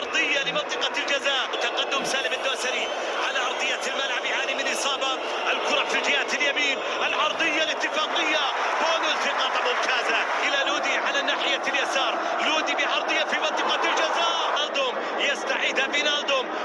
عرضية لمنطقة الجزاء. تقدم سالم الدوسري على أرضية الملعب، يعاني من إصابة. الكرة في الجهة اليمين، العرضية الاتفاقية، بونو التقاط ممتازة إلى لودي على الناحية اليسار. لودي بعرضية في منطقة الجزاء، فينالدوم يستعيدها.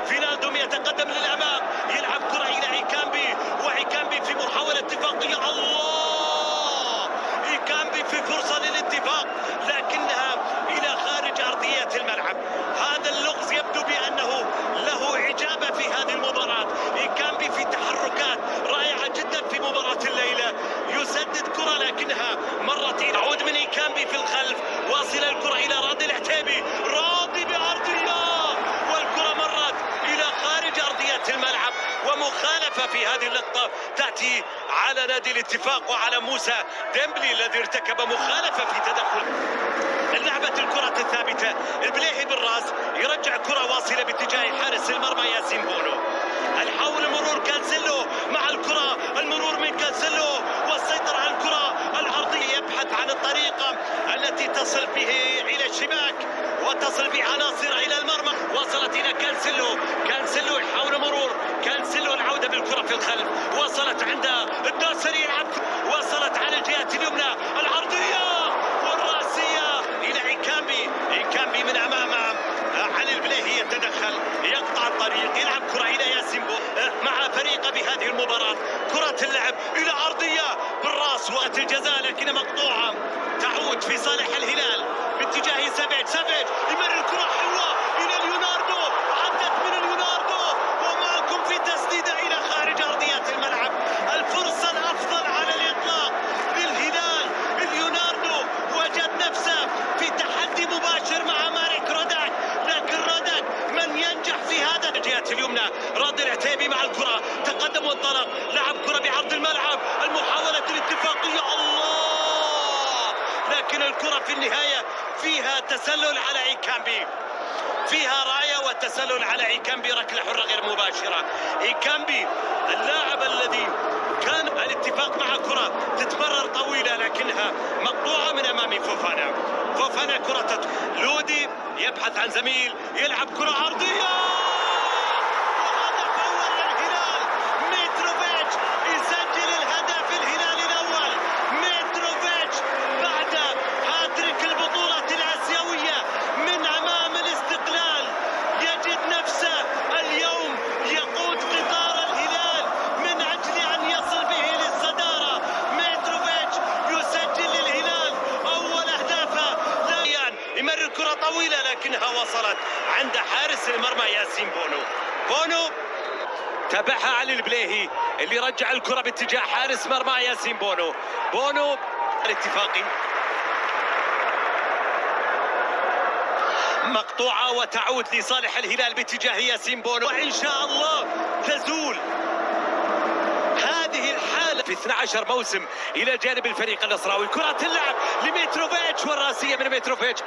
فينالدوم يتقدم للأمام، يلعب كرة إلى عيكامبي، وعيكامبي في محاولة اتفاقية. الله، عيكامبي في فرصة للاتفاق لكنها إلى خارج أرضية الملعب. هذا اللغز يبدو بأنه له إجابة في هذه المباراة. عيكامبي في تحركات رائعة جدا في مباراة الليلة، يسدد كرة لكنها مرت تعود من عيكامبي في الخلف، واصل الكرة إلى راضي العتيبي. راضي بعرضية، والكرة مرت إلى خارج أرضية الملعب. ومخالفة في هذه اللقطة تأتي على نادي الاتفاق وعلى موسى ديمبلي الذي ارتكب مخالفة في تدخل. لعبة الكرة الثابتة، البليهي بالراس يرجع كرة واصلة باتجاه حارس المرمى ياسين بونو. الحاول المرور كانسيلو مع الكرة، المرور من كانسيلو والسيطرة على الكرة العرضية، يبحث عن الطريقة التي تصل به إلى الشباك وتصل بعناصر إلى المرمى. وصلت إلى كانسيلو يحاول مرور، كانسيلو العودة بالكرة في الخلف، وصلت عند الدوسري يلعب، وصلت على الجهة اليمنى، العرضية والرأسية إلى عيكامبي من أمامه. علي البليهي يتدخل، يقطع الطريق، يلعب كرة إلى ياسين مع فريقه بهذه المباراة. كرة اللعب إلى عرضية بالراس، وقت الجزاء لكن مقطوعة، تعود في صالح الهلال باتجاه سافيج يمرر كرة حلوة إلى ليوناردو، عدت من ليوناردو ومعكم في تسديدة إلى خارج أرضية الملعب. الفرصة الأفضل على الإطلاق للهلال، ليوناردو وجد نفسه في تحدي مباشر مع ماريك روداك، لكن روداك من ينجح في هذا. الجهة اليمنى راضي العتيبي مع الكرة، تقدم وانطلق، لعب كرة بعرض الملعب، المحاولة الاتفاقية. الله، لكن الكرة في النهاية فيها تسلل على عيكامبي، فيها راية وتسلل على عيكامبي، ركلة حرة غير مباشرة. عيكامبي اللاعب الذي كان الاتفاق مع كرة تتمرر طويلة لكنها مقطوعة من أمام فوفانا كرة لودي يبحث عن زميل، يلعب كرة عرضية، وهدف أول للهلال. ميتروفيتش يسجل الهدف الهلالي الأول. ميتروفيتش بعد هاتريك البطولة الآسيوية من أمام الاستقلال يجد نفسه اليوم يقود قطار الهلال من أجل أن يصل به للصدارة. ميتروفيتش يسجل للهلال أول أهدافه. يمرر كرة طويلة لكنها وصلت عند حارس المرمى ياسين بونو تبعها علي البليهي اللي رجع الكرة باتجاه حارس مرمى ياسين بونو الاتفاقي، مقطوعة وتعود لصالح الهلال باتجاه ياسين بونو، وإن شاء الله تزول هذه الحالة في 12 موسم إلى جانب الفريق النصراوي. كرة اللعب لميتروفيتش والراسية من ميتروفيتش،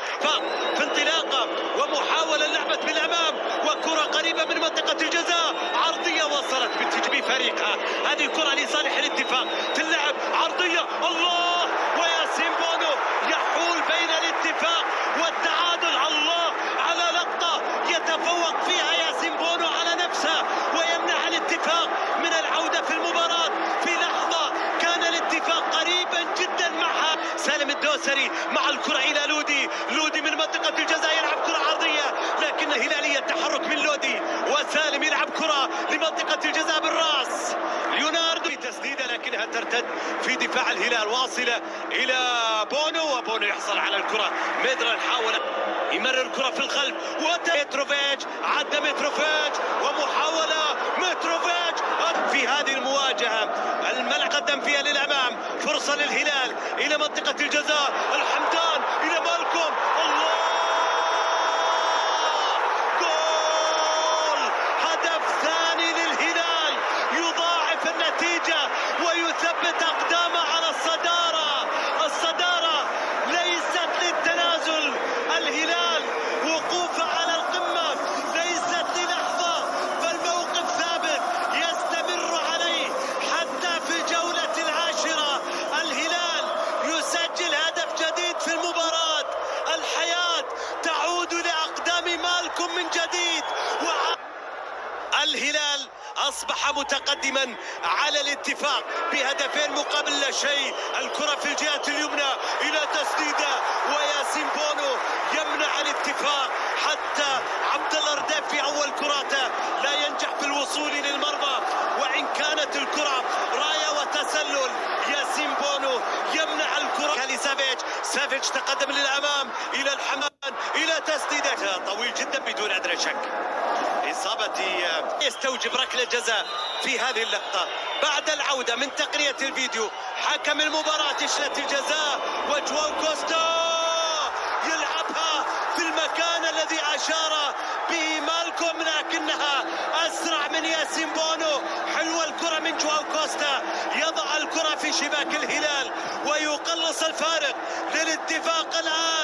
في انطلاقة ومحاولة لعبت بالأمام، وكرة قريبة من منطقة الجزاء، عرضية وصلت باتجاه فريقها. هذه كرة لصالح الاتفاق، تلعب عرضية، الله، وياسين بونو يحول بين الاتفاق والتعادل. الله، على لقطة يتفوق فيها ياسين بونو على نفسه ويمنع الاتفاق من العودة في المباراة. في لحظة كان الاتفاق قريبا جدا معها. سالم الدوسري مع الكرة إلى لودي من منطقة الجزاء، يلعب كرة عرضية لكن هلالية التحرك من لودي، وسالم يلعب كرة لمنطقة الجزاء بالراس. ليوناردو تسديدة لكنها ترتد في دفاع الهلال، واصلة إلى بونو، وبونو يحصل على الكرة. ميدران حاول يمرر الكرة في الخلف، ميتروفيتش عدى ميتروفيتش ومحاولة ميتروفيتش في هذه المواجهة. الملعب قدم فيها للأمام، فرصة للهلال إلى منطقة الجزاء، الحمدان إلى مالكم، الله، جول، هدف ثاني للهلال يضاعف النتيجة ويثبت أقدامه على الصدارة ليست للتنازل. الهلال وقوفه على القمة ليست للحظة، فالموقف ثابت يستمر عليه حتى في الجولة العاشرة. الهلال يسجل هدف جديد الهلال أصبح متقدما على الاتفاق بهدفين مقابل لا شيء. الكرة في الجهة اليمنى إلى تسديدة، وياسين بونو يمنع الاتفاق حتى عبد الله رداف في أول كراته لا ينجح في الوصول للمرمى، وإن كانت الكرة راية وتسلل ياسين بونو يمنع الكرة. سافيتش تقدم للأمام إلى الحمان إلى تسديدة طويل جدا بدون أدنى شك. إصابة يستوجب ركلة جزاء في هذه اللقطة بعد العودة من تقنية الفيديو. حكم المباراة يشلت الجزاء وجواو كوستا يلعبها في المكان الذي أشار به مالكوم، لكنها أسرع من ياسين بونو. حلوة الكرة من جواو كوستا، يضع الكرة في شباك الهلال ويقلص الفارق للاتفاق الآن.